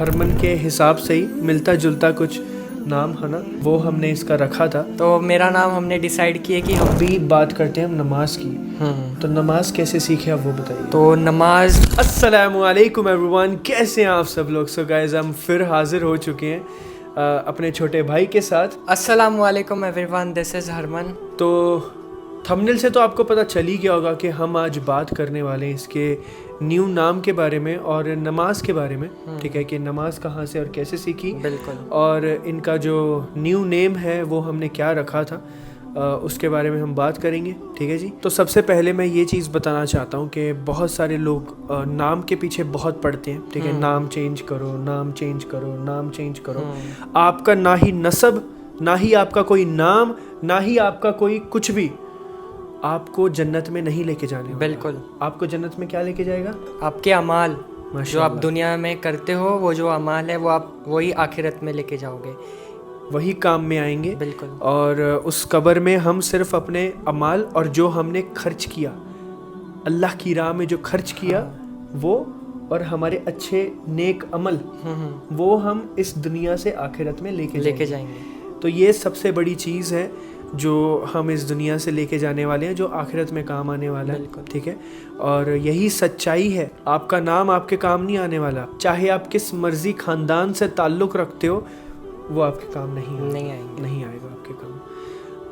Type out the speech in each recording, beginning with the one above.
Hermann کے حساب سے ہی ملتا جلتا کچھ نام ہے نا، وہ ہم نے اس کا رکھا تھا. تو میرا نام ہم نے ڈیسائیڈ کیا کہ ہم ابھی بات کرتے ہیں ہم نماز کی. تو نماز کیسے سیکھے آپ وہ بتائیے. تو نماز. السلام علیکم ایوری ون، کیسے ہیں آپ سب لوگ؟ سو گائز ہم پھر حاضر ہو چکے ہیں اپنے چھوٹے بھائی کے ساتھ. السلام علیکم ایوری ون، دس از ہرمن. تو تھمبنیل سے تو آپ کو پتہ چل ہی گیا ہوگا کہ ہم آج بات کرنے والے ہیں اس کے نیو نام کے بارے میں اور نماز کے بارے میں. ٹھیک ہے کہ نماز کہاں سے اور کیسے سیکھی، بالکل، اور ان کا جو نیو نیم ہے وہ ہم نے کیا رکھا تھا اس کے بارے میں ہم بات کریں گے. ٹھیک ہے جی. تو سب سے پہلے میں یہ چیز بتانا چاہتا ہوں کہ بہت سارے لوگ نام کے پیچھے بہت پڑتے ہیں. ٹھیک ہے، نام چینج کرو، نام چینج کرو، نام چینج کرو. آپ کا نہ ہی نسب، نہ ہی آپ کا کوئی نام، نہ ہی آپ کا کوئی کچھ بھی آپ کو جنت میں نہیں لے کے جانے والا. بالکل. آپ کو جنت میں کیا لے کے جائے گا؟ آپ کے اعمال جو آپ اللہ. دنیا میں کرتے ہو، وہ جو اعمال ہے وہ آپ وہی آخرت میں لے کے جاؤ گے، وہی کام میں آئیں گے. بالکل. اور اس قبر میں ہم صرف اپنے اعمال اور جو ہم نے خرچ کیا اللہ کی راہ میں، جو خرچ کیا وہ، اور ہمارے اچھے نیک عمل وہ ہم اس دنیا سے آخرت میں لے کے جائیں گے. تو یہ سب سے بڑی چیز ہے جو ہم اس دنیا سے لے کے جانے والے ہیں، جو آخرت میں کام آنے والا ہے. ٹھیک ہے، اور یہی سچائی ہے. آپ کا نام آپ کے کام نہیں آنے والا، چاہے آپ کس مرضی خاندان سے تعلق رکھتے ہو، وہ آپ کے کام نہیں آئے گا آپ کے کام.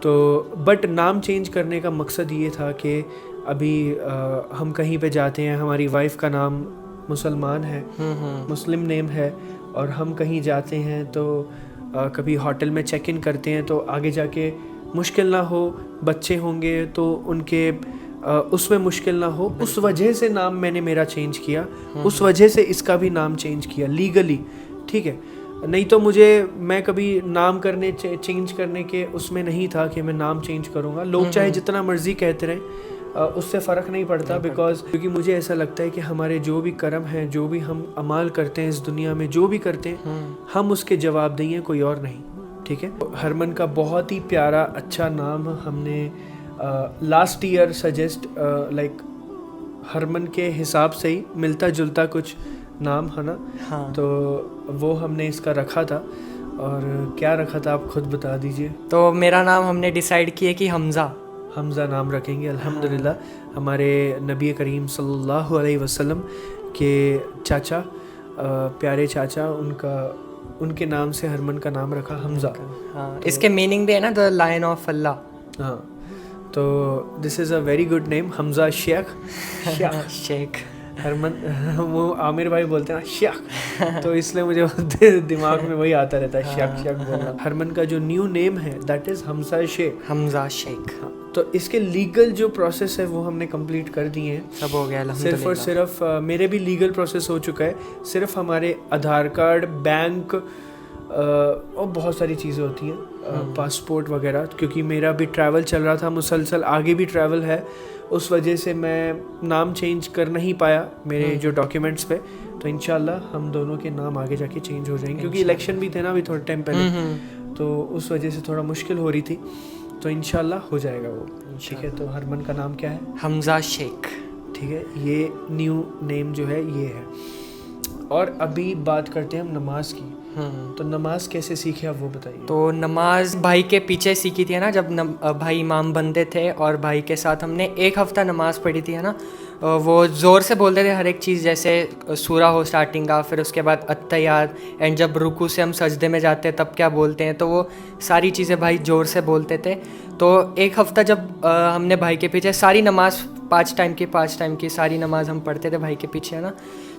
تو بٹ نام چینج کرنے کا مقصد یہ تھا کہ ابھی ہم کہیں پہ جاتے ہیں، ہماری وائف کا نام مسلمان ہے، مسلم نیم ہے، اور ہم کہیں جاتے ہیں تو کبھی ہوٹل میں چیک ان کرتے ہیں تو آگے جا کے مشکل نہ ہو، بچے ہوں گے تو ان کے اس میں مشکل نہ ہو، اس وجہ سے نام میں نے میرا چینج کیا، اس وجہ سے اس کا بھی نام چینج کیا لیگلی. ٹھیک ہے، نہیں تو میں کبھی نام چینج کرنے کے اس میں نہیں تھا کہ میں نام چینج کروں گا. لوگ چاہے جتنا مرضی کہتے رہیں، اس سے فرق نہیں پڑتا، کیونکہ مجھے ایسا لگتا ہے کہ ہمارے جو بھی کرم ہیں، جو بھی ہم اعمال کرتے ہیں اس دنیا میں، جو بھی کرتے ہیں ہم اس کے جواب دیں، کوئی اور نہیں. ٹھیک ہے، ہرمن کا بہت ہی پیارا اچھا نام ہم نے last year suggest like Harman کے حساب سے ہی ملتا جلتا کچھ نام ہے نا، تو وہ ہم نے اس کا رکھا تھا. اور کیا رکھا تھا آپ خود بتا دیجئے. تو میرا نام ہم نے ڈیسائیڈ کیا کہ حمزہ نام رکھیں گے. الحمدللہ ہمارے نبی کریم صلی اللہ علیہ وسلم کے چاچا، پیارے چاچا، ان کے نام سے ہرمن کا نام رکھا حمزہ. اس کے میننگ بھی ہے نا، دا لائن آف اللہ. ہاں، تو دس از a very good name, Hamza Sheikh. Hermann وہ عامر بھائی بولتے ہیں نا شیخ، تو اس لیے مجھے دماغ میں وہی آتا رہتا ہے شیخ بولنا. ہرمن کا جو نیو نیم ہے دیٹ از حمزہ شیخ. تو اس کے لیگل جو پروسیس ہے وہ ہم نے کمپلیٹ کر دیے ہیں، سب ہو گیا صرف اور صرف میرے بھی لیگل پروسیس ہو چکا ہے. صرف ہمارے آدھار کارڈ، بینک اور بہت ساری چیزیں ہوتی ہیں، پاسپورٹ وغیرہ، کیونکہ میرا بھی ٹریول چل رہا تھا مسلسل، آگے بھی ٹریول ہے، اس وجہ سے میں نام چینج کر نہیں پایا میرے جو ڈاکیومنٹس پہ. تو انشاءاللہ ہم دونوں کے نام آگے جا کے چینج ہو جائیں گے، کیونکہ الیکشن بھی تھے نا ابھی تھوڑے ٹائم پہلے، تو اس وجہ سے تھوڑا مشکل ہو رہی تھی. تو انشاءاللہ ہو جائے گا وہ. ٹھیک ہے، تو ہرمن کا نام کیا ہے؟ حمزہ شیخ. ٹھیک ہے، یہ نیو نیم جو ہے یہ ہے. اور ابھی بات کرتے ہیں ہم نماز کی. تو نماز کیسے سیکھے آپ وہ بتائیے. تو نماز بھائی کے پیچھے سیکھی تھی نا، جب بھائی امام بنتے تھے، اور بھائی کے ساتھ ہم نے 1 ہفتہ نماز پڑھی تھی، ہے نا. وہ زور سے بولتے تھے ہر ایک چیز، جیسے سورہ ہو اسٹارٹنگ کا، پھر اس کے بعد التحیات، اینڈ جب رکوع سے ہم سجدے میں جاتے ہیں تب کیا بولتے ہیں، تو وہ ساری چیزیں بھائی زور سے بولتے تھے. تو 1 ہفتہ جب ہم نے بھائی کے پیچھے ساری نماز 5 ٹائم کی ساری نماز ہم پڑھتے تھے بھائی کے پیچھے، ہے نا.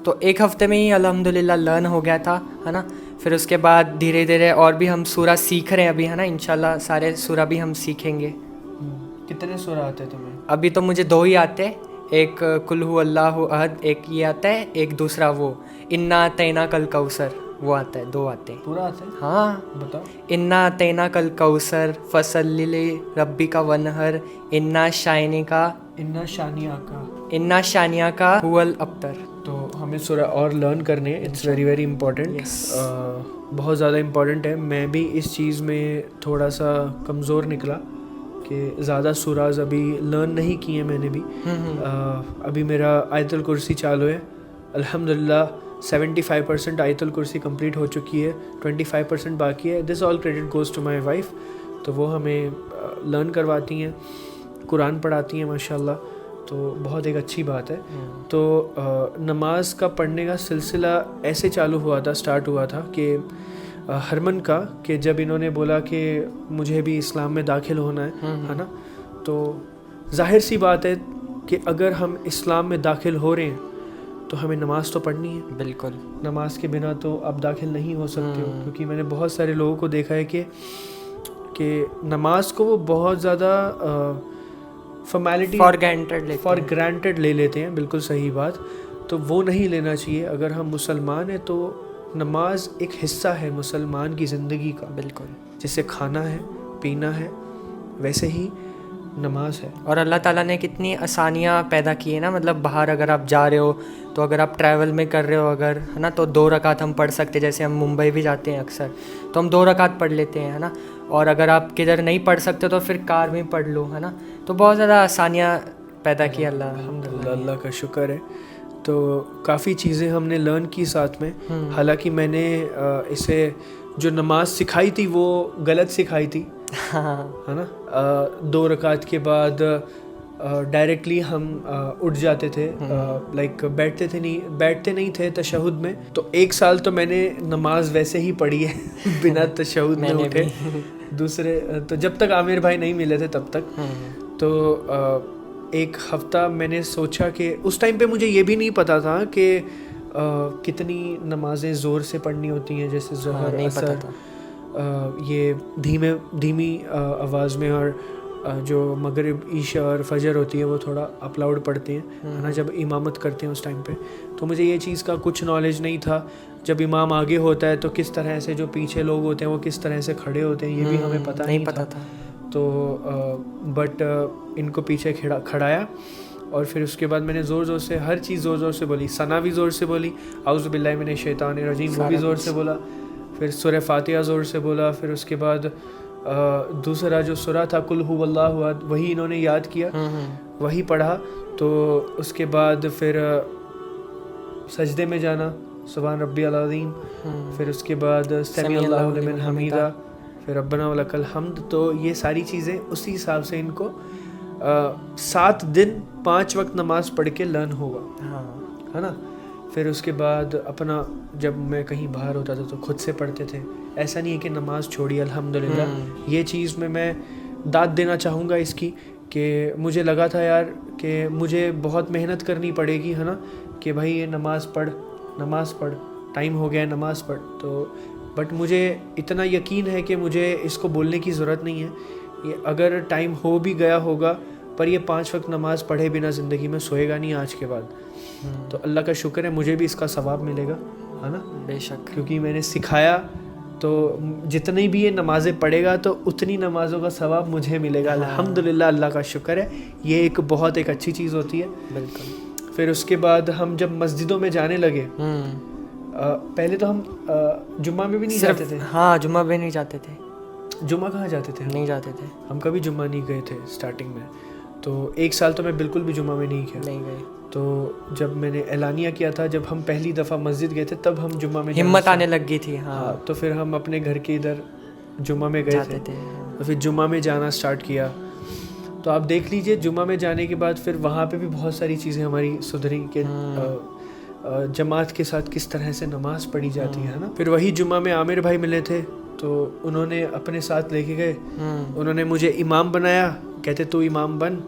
تو 1 ہفتے میں ہی الحمدللہ لرن ہو گیا تھا، ہے نا. پھر اس کے بعد دھیرے دھیرے اور بھی ہم سورہ سیکھ رہے ہیں ابھی، ہے نا. انشاءاللہ سارے سورہ بھی ہم سیکھیں گے. کتنے سورہ آتے تمہیں؟ ابھی تو مجھے 2 ہی آتے، ایک قل هو اللہ احد، ایک یہ آتا ہے، ایک دوسرا وہ انا اعطیناک الکوثر، وہ آتا ہے. 2 آتے ہیں. پورا آتا ہے؟ ہاں، بتاؤ. انا اعطیناک الکوثر فصلی لربک ونحر انا شانیہ کا هو الابتر. تو ہمیں سورہ اور لرن کرنے ہیں، اٹس ویری ویری امپورٹنٹ، بہت زیادہ امپورٹنٹ ہے. میں بھی اس چیز میں تھوڑا سا کمزور نکلا کہ زیادہ سوراز ابھی لرن نہیں کیے میں نے بھی. ابھی میرا آیت الکرسی چالو ہے الحمدللہ. 75% آیت الکرسی کمپلیٹ ہو چکی ہے, 25% باقی ہے. This all credit goes to my wife. تو وہ ہمیں لرن کرواتی ہیں, قرآن پڑھاتی ہیں ماشاء اللہ, تو بہت ایک اچھی بات ہے. تو نماز کا پڑھنے کا سلسلہ ایسے چالو ہوا تھا, اسٹارٹ ہوا تھا کہ ہرمن کا, کہ جب انہوں نے بولا کہ مجھے بھی اسلام میں داخل ہونا ہے نا, تو ظاہر سی بات ہے کہ اگر ہم اسلام میں داخل ہو رہے ہیں تو ہمیں نماز تو پڑھنی ہے. بالکل, نماز کے بنا تو آپ داخل نہیں ہو سکتے ہو, کیونکہ میں نے بہت سارے لوگوں کو دیکھا ہے کہ نماز کو وہ بہت زیادہ فارمیلٹی فار گرانٹیڈ لے لیتے ہیں. بالکل صحیح بات, تو وہ نہیں لینا چاہیے. اگر ہم مسلمان ہیں تو نماز ایک حصہ ہے مسلمان کی زندگی کا. بالکل, جسے کھانا ہے, پینا ہے, ویسے ہی نماز ہے. اور اللہ تعالیٰ نے کتنی آسانیاں پیدا کی ہیں نا, مطلب باہر اگر آپ جا رہے ہو تو اگر آپ ٹریول میں کر رہے ہو اگر, ہے نا, تو 2 رکعت ہم پڑھ سکتے. جیسے ہم ممبئی بھی جاتے ہیں اکثر, تو ہم 2 رکعت پڑھ لیتے ہیں, ہے نا. اور اگر آپ کدھر نہیں پڑھ سکتے تو پھر کار میں پڑھ لو, ہے نا. تو بہت زیادہ آسانیاں پیدا کی اللہ, الحمدللہ, اللہ کا شکر ہے. تو کافی چیزیں ہم نے لرن کی ساتھ میں. حالانکہ میں نے اسے جو نماز سکھائی تھی وہ غلط سکھائی تھی, ہے نا. 2 رکعت کے بعد ڈائریکٹلی ہم اٹھ جاتے تھے, لائک بیٹھتے نہیں تھے تشہد میں. تو 1 سال تو میں نے نماز ویسے ہی پڑھی ہے بنا تشہد میں اٹھے. دوسرے تو جب تک عامر بھائی نہیں ملے تھے تب تک. تو 1 ہفتہ میں نے سوچا کہ اس ٹائم پہ مجھے یہ بھی نہیں پتا تھا کہ کتنی نمازیں زور سے پڑھنی ہوتی ہیں, جیسے ظہر, عصر, یہ دھیمی آواز میں, اور جو مغرب, عشاء اور فجر ہوتی ہے وہ تھوڑا اپ لاؤڈ پڑھتے ہیں, ہے نا, جب امامت کرتے ہیں اس ٹائم پہ. تو مجھے یہ چیز کا کچھ نالج نہیں تھا. جب امام آگے ہوتا ہے تو کس طرح سے جو پیچھے لوگ ہوتے ہیں وہ کس طرح سے کھڑے ہوتے ہیں, یہ بھی ہمیں پتہ نہیں تھا. تو بٹ ان کو پیچھے کھڑایا, اور پھر اس کے بعد میں نے زور سے ہر چیز زور سے بولی. ثنا بھی زور سے بولی, اعوذ باللہ من الشیطان الرجیم, وہ بھی زور سے بولا. پھر سورہ فاتحہ زور سے بولا. پھر اس کے بعد دوسرا جو سورہ تھا قل ھو اللہ احد, وہی انہوں نے یاد کیا, وہی پڑھا. تو اس کے بعد پھر سجدے میں جانا, سبحان ربی العظیم. پھر اس کے بعد سمیع اللہ لمن حمیدہ, پھر ربنا ولک الحمد. تو یہ ساری چیزیں اسی حساب سے ان کو 7 دن 5 وقت نماز پڑھ کے لرن ہوگا, ہے نا. پھر اس کے بعد اپنا جب میں کہیں باہر ہوتا تھا تو خود سے پڑھتے تھے. ایسا نہیں ہے کہ نماز چھوڑی, الحمدللہ. یہ چیز میں داد دینا چاہوں گا اس کی, کہ مجھے لگا تھا یار کہ مجھے بہت محنت کرنی پڑے گی, ہے نا, کہ بھائی یہ نماز پڑھ, ٹائم ہو گیا نماز پڑھ. تو بٹ مجھے اتنا یقین ہے کہ مجھے اس کو بولنے کی ضرورت نہیں ہے. یہ اگر ٹائم ہو بھی گیا ہوگا, پر یہ 5 وقت نماز پڑھے بنا زندگی میں سوئے گا نہیں آج کے بعد. تو اللہ کا شکر ہے مجھے بھی اس کا ثواب ملے گا, ہے نا. بے شک, کیونکہ میں نے سکھایا, تو جتنی بھی یہ نمازیں پڑھے گا تو اتنی نمازوں کا ثواب مجھے ملے گا, الحمدللہ. اللہ کا شکر ہے, یہ ایک بہت ایک اچھی چیز ہوتی ہے. بالکل. پھر اس کے بعد ہم جب مسجدوں میں جانے لگے, پہلے تو ہم جمعہ میں بھی نہیں جاتے تھے. ہاں, جمعہ میں نہیں جاتے تھے. جمعہ کہاں جاتے تھے؟ نہیں جاتے تھے, ہم کبھی جمعہ نہیں گئے تھے اسٹارٹنگ میں. تو 1 سال تو میں بالکل بھی جمعہ میں نہیں گئے. تو جب میں نے اعلانیہ کیا تھا, جب ہم پہلی دفعہ مسجد گئے تھے, تب ہم جمعہ میں ہمت آنے لگ گئی تھی. ہاں, تو پھر ہم اپنے گھر کے ادھر جمعہ میں گئے تھے. تو پھر جمعہ میں جانا اسٹارٹ کیا. تو آپ دیکھ لیجئے, جمعہ میں جانے کے بعد پھر وہاں پہ بھی بہت ساری چیزیں ہماری سدھری, کہ جماعت کے ساتھ کس طرح سے نماز پڑھی جاتی ہے نا. پھر وہی جمعہ میں عامر بھائی ملے تھے, تو انہوں نے اپنے ساتھ لے کے گئے. انہوں نے مجھے امام بنایا, کہتے تو امام بن.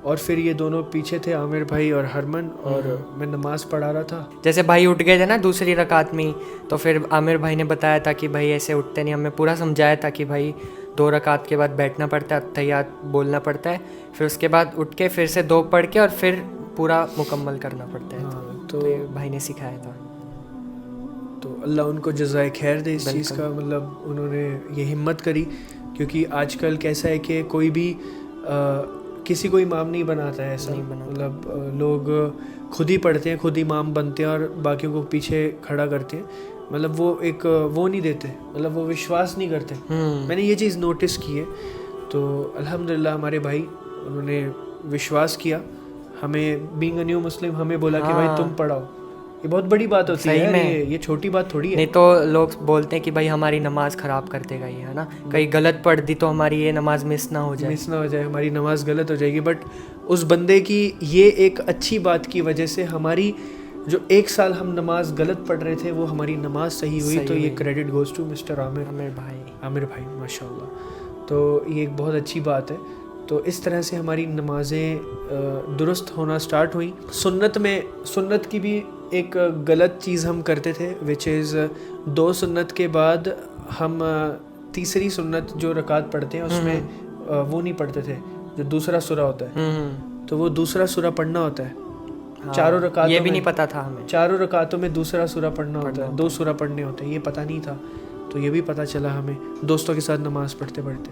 اور پھر یہ دونوں پیچھے تھے, عامر بھائی اور ہرمن, اور میں نماز پڑھا رہا تھا. جیسے بھائی اٹھ گئے تھے نا دوسری رکعت میں, تو پھر عامر بھائی نے بتایا تھا کہ بھائی ایسے اٹھتے نہیں, ہمیں پورا سمجھایا تھا کہ بھائی 2 رکعت کے بعد بیٹھنا پڑتا ہے, تحیات بولنا پڑتا ہے, پھر اس کے بعد اٹھ کے پھر سے 2 پڑھ کے اور پھر پورا مکمل کرنا پڑتا ہے. تو بھائی نے سکھایا تھا. تو اللہ ان کو جزائے خیر دے اس چیز کا, مطلب انہوں نے یہ ہمت کری. کیونکہ آج کل کیسا ہے کہ کوئی بھی کسی کو امام نہیں بناتا ہے, ایسا مطلب لوگ خود ہی پڑھتے ہیں, خود امام بنتے ہیں, اور باقیوں کو پیچھے کھڑا کرتے ہیں. مطلب وہ ایک وہ نہیں دیتے, مطلب وہ وشواس نہیں کرتے. میں نے یہ چیز نوٹس کی ہے. تو الحمدللہ ہمارے بھائی, انہوں نے وشواس کیا, ہمیں بینگ اے نیو مسلم ہمیں بولا کہ بھائی تم پڑھاؤ, یہ بہت بڑی بات ہوتی ہے صحیح یار، میں۔ یہ چھوٹی بات تھوڑی ہے. نہیں تو لوگ بولتے ہیں کہ بھائی ہماری نماز خراب کر دے گا یہ، ہے نا، کہیں غلط پڑھ دی تو ہماری یہ نماز مس نہ ہو جائے. مس نہ ہو جائے، ہماری نماز غلط ہو جائے گی. بٹ اس بندے کی یہ ایک اچھی بات کی وجہ سے ہماری جو 1 سال ہم نماز غلط پڑھ رہے تھے وہ ہماری نماز صحیح ہوئی. تو یہ کریڈٹ گوز ٹو مسٹر عامر بھائی ماشاء اللہ. تو یہ ایک بہت اچھی بات ہے. تو اس طرح سے ہماری نمازیں درست ہونا سٹارٹ ہوئیں. سنت کی بھی ایک غلط چیز ہم کرتے تھے، وچ از 2 سنت کے بعد ہم تیسری سنت جو رکعت پڑھتے ہیں اس میں وہ نہیں پڑھتے تھے جو دوسرا سورہ ہوتا ہے. تو وہ دوسرا سورہ پڑھنا ہوتا ہے. چاروں رکعتوں یہ بھی نہیں پتا تھا ہمیں. چاروں رکعتوں میں دوسرا سورہ پڑھنا ہوتا ہے، 2 سورہ پڑھنے ہوتے ہیں. یہ پتہ نہیں تھا. تو یہ بھی پتہ چلا ہمیں دوستوں کے ساتھ نماز پڑھتے پڑھتے.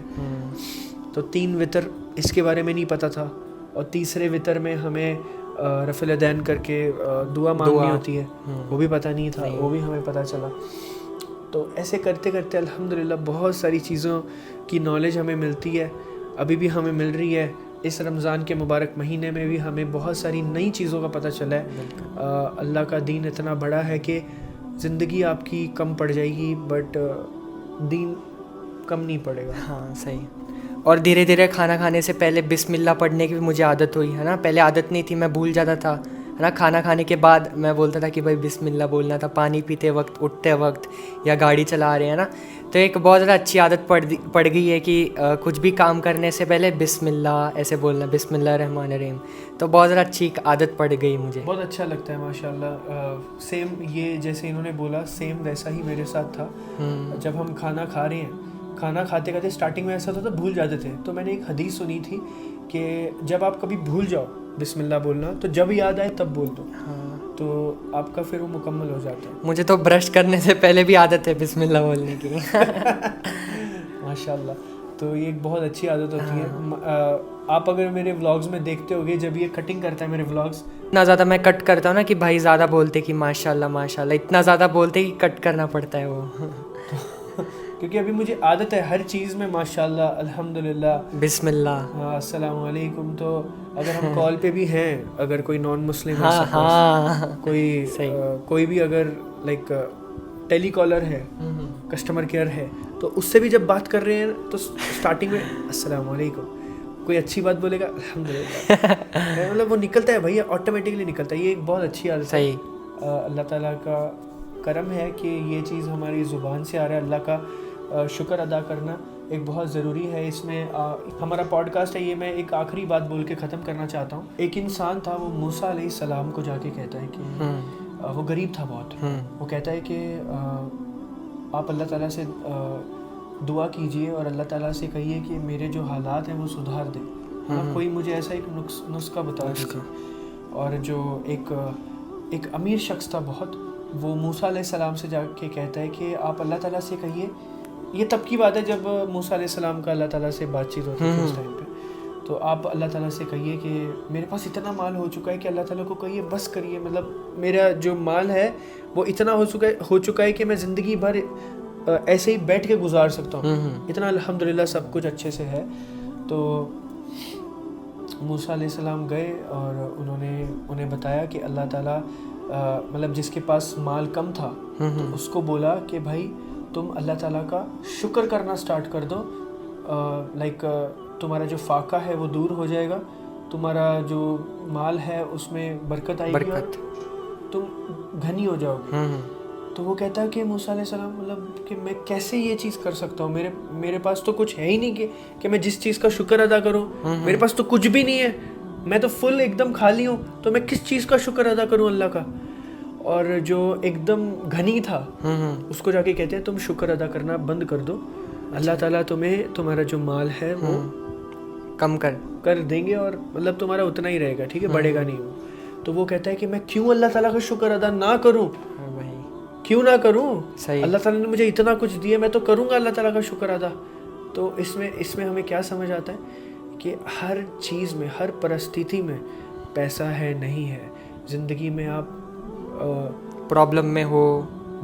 تو 3 وطر اس کے بارے میں نہیں پتہ تھا. اور تیسرے وطر میں ہمیں رفع الیدین کر کے دعا مانگنی ہوتی ہے، وہ بھی پتہ نہیں تھا، وہ بھی ہمیں پتہ چلا. تو ایسے کرتے کرتے الحمدللہ بہت ساری چیزوں کی نالج ہمیں ملتی ہے، ابھی بھی ہمیں مل رہی ہے. اس رمضان کے مبارک مہینے میں بھی ہمیں بہت ساری نئی چیزوں کا پتہ چلا ہے. اللہ کا دین اتنا بڑا ہے کہ زندگی آپ کی کم پڑ جائے گی بٹ دین کم نہیں پڑے گا. ہاں صحیح. اور دھیرے دھیرے کھانا کھانے سے پہلے بسم اللہ پڑھنے کی بھی مجھے عادت ہوئی ہے نا. پہلے عادت نہیں تھی، میں بھول جاتا تھا، ہے نا. کھانا کھانے کے بعد میں بولتا تھا کہ بھائی بسم اللہ بولنا تھا، پانی پیتے وقت، اٹھتے وقت، یا گاڑی چلا رہے ہیں نا. تو ایک بہت زیادہ اچھی عادت پڑ گئی ہے کہ کچھ بھی کام کرنے سے پہلے بسم اللہ ایسے بولنا، بسم اللہ الرحمن الرحیم. تو بہت زیادہ اچھی عادت پڑ گئی مجھے. بہت اچھا لگتا ہے ماشاء اللہ. سیم یہ جیسے انہوں نے بولا سیم ویسا ہی میرے ساتھ تھا. جب ہم کھانا کھا رہے ہیں، کھانا کھاتے کھاتے اسٹارٹنگ میں ایسا ہوتا تھا بھول جاتے تھے. تو میں نے ایک حدیث سنی تھی کہ جب آپ کبھی بھول جاؤ بسم اللہ بولنا تو جب یاد آئے تب بول دو، تو آپ کا پھر وہ مکمل ہو جاتا ہے. مجھے تو برش کرنے سے پہلے بھی عادت ہے بسم اللہ بولنے کی. ماشاء اللہ. تو یہ ایک بہت اچھی عادت ہوتی ہے. آپ اگر میرے ولاگز میں دیکھتے ہوگے جب یہ کٹنگ کرتا ہے میرے ولاگز، اتنا زیادہ میں کٹ کرتا ہوں نا کہ بھائی زیادہ بولتے کہ ماشاء اللہ اتنا زیادہ بولتے کہ کٹ کرنا پڑتا ہے وہ. کیونکہ ابھی مجھے عادت ہے ہر چیز میں ماشاء اللہ الحمدللہ بسم اللہ، ہاں السلام علیکم. تو اگر ہم کال پہ بھی ہیں، اگر کوئی نان مسلم کوئی بھی اگر لائک ٹیلی کالر ہے، کسٹمر کیئر ہے، تو اس سے بھی جب بات کر رہے ہیں تو اسٹارٹنگ میں السلام علیکم، کوئی اچھی بات بولے گا الحمدللہ، مطلب وہ نکلتا ہے بھیا، آٹومیٹکلی نکلتا ہے. یہ ایک بہت اچھی عادت ہے. اللہ تعالیٰ کا کرم ہے کہ یہ چیز ہماری زبان سے آ رہا ہے. اللہ کا شکر ادا کرنا ایک بہت ضروری ہے. اس میں ہمارا پوڈ کاسٹ ہے، یہ میں ایک آخری بات بول کے ختم کرنا چاہتا ہوں. ایک انسان تھا، وہ موسیٰ علیہ السلام کو جا کے کہتا ہے کہ وہ غریب تھا بہت. وہ کہتا ہے کہ آپ اللہ تعالیٰ سے دعا کیجئے اور اللہ تعالیٰ سے کہیے کہ میرے جو حالات ہیں وہ سدھار دے. کوئی مجھے ایسا ایک نسخہ بتا دیجیے. اور جو ایک امیر شخص تھا بہت، وہ موسیٰ علیہ السلام سے جا کے کہتا ہے کہ آپ اللہ تعالیٰ سے کہیے. یہ تب کی بات ہے جب موسیٰ علیہ السلام کا اللہ تعالیٰ سے بات چیت ہوتی ہے اس ٹائم پہ. تو آپ اللہ تعالیٰ سے کہیے کہ میرے پاس اتنا مال ہو چکا ہے کہ اللہ تعالیٰ کو کہیے بس کریے، مطلب میرا جو مال ہے وہ اتنا ہو چکا ہے کہ میں زندگی بھر ایسے ہی بیٹھ کے گزار سکتا ہوں. اتنا الحمدللہ سب کچھ اچھے سے ہے. تو موسیٰ علیہ السلام گئے اور انہیں بتایا کہ اللہ تعالیٰ مطلب جس کے پاس مال کم تھا تو اس کو بولا کہ بھائی تم اللہ تعالیٰ کا شکر کرنا سٹارٹ کر دو. لائک تمہارا جو فاقہ ہے وہ دور ہو جائے گا، تمہارا جو مال ہے اس میں برکت آئے گی اور تم گھنی ہو جاؤ گے. تو وہ کہتا ہے کہ موسیٰ علیہ السلام مطلب کہ میں کیسے یہ چیز کر سکتا ہوں، میرے پاس تو کچھ ہے ہی نہیں کہ میں جس چیز کا شکر ادا کروں. میرے پاس تو کچھ بھی نہیں ہے، میں تو فل ایک دم خالی ہوں، تو میں کس چیز کا شکر ادا کروں اللہ کا. اور جو ایک دم گھنی تھا اس کو جا کے کہتے ہیں تم شکر ادا کرنا بند کر دو، اللہ تعالیٰ تمہیں تمہارا جو مال ہے وہ کم کر دیں گے اور مطلب تمہارا اتنا ہی رہے گا، ٹھیک ہے، بڑھے گا نہیں وہ. تو وہ کہتا ہے کہ میں کیوں اللہ تعالیٰ کا شکر ادا نہ کروں، کیوں نہ کروں؟ اللہ تعالیٰ نے مجھے اتنا کچھ دیا، میں تو کروں گا اللہ تعالیٰ کا شکر ادا. تو اس میں ہمیں کیا سمجھ آتا ہے کہ ہر چیز میں، ہر پرستھتی میں پیسہ ہے نہیں ہے. زندگی میں آپ پرابلم میں ہو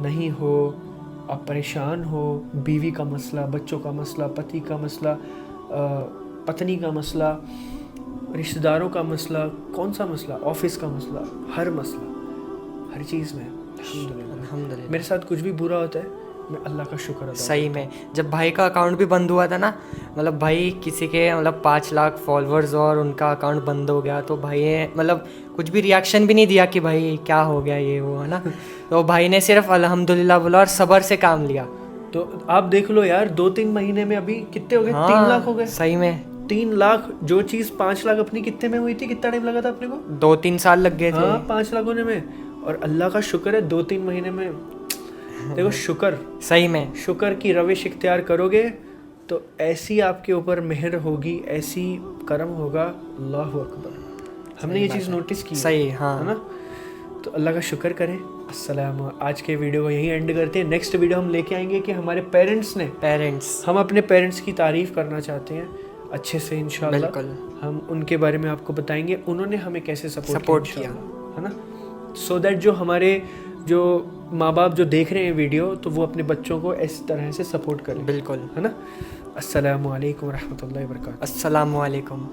نہیں ہو، آپ پریشان ہو، بیوی کا مسئلہ، بچوں کا مسئلہ، پتی کا مسئلہ، پتنی کا مسئلہ، رشتہ داروں کا مسئلہ، کون سا مسئلہ، آفس کا مسئلہ، ہر ہر چیز میں الحمدللہ. الحمدللہ. میرے ساتھ کچھ بھی برا ہوتا ہے میں اللہ کا شکر ادا صحیح میں جب بھائی کا اکاؤنٹ بھی بند ہوا تھا نا, مطلب بھائی کسی کے مطلب 5 لاکھ فالوورز اور ان کا اکاؤنٹ بند ہو گیا, تو بھائی نے مطلب کچھ بھی ریاکشن بھی نہیں دیا کہ بھائی کیا ہو گیا یہ وہ ہے نا, تو بھائی نے صرف الحمدللہ بولا اور صبر سے کام لیا. تو آپ دیکھ لو یار 2-3 مہینے میں ابھی کتنے ہو گئے, 3 لاکھ ہو گئے. صحیح میں 3 لاکھ, جو چیز 5 لاکھ اپنی کتنے میں ہوئی تھی, کتنا ٹائم لگا تھا اپنے کو, 2-3 سال لگ گئے تھے. ہاں 5 لاکھ ہونے میں. اور اللہ کا شکر ہے 2-3 مہینے میں. دیکھو شکر, صحیح میں شکر کی روش اختیار کرو گے تو ایسی آپ کے اوپر مہر ہوگی, ایسی کرم ہوگا, اللہ اکبر. ہم نے یہ چیز نوٹس کی صحیح ہے نا. تو اللہ کا شکر کریں. السلام. آج کے ویڈیو کو یہیں اینڈ کرتے ہیں. نیکسٹ ویڈیو ہم لے کے آئیں گے کہ ہمارے پیرنٹس, ہم اپنے پیرنٹس کی تعریف کرنا چاہتے ہیں اچھے سے انشاءاللہ. بالکل ہم ان کے بارے میں آپ کو بتائیں گے, انہوں نے ہمیں کیسے سپورٹ کیا ہے نا, سو دیٹ جو ہمارے جو ماں باپ جو دیکھ رہے ہیں ویڈیو, تو وہ اپنے بچوں کو اس طرح سے سپورٹ کریں. بالکل ہے نا. السلام علیکم ورحمۃ اللہ وبرکاتہ. السلام علیکم.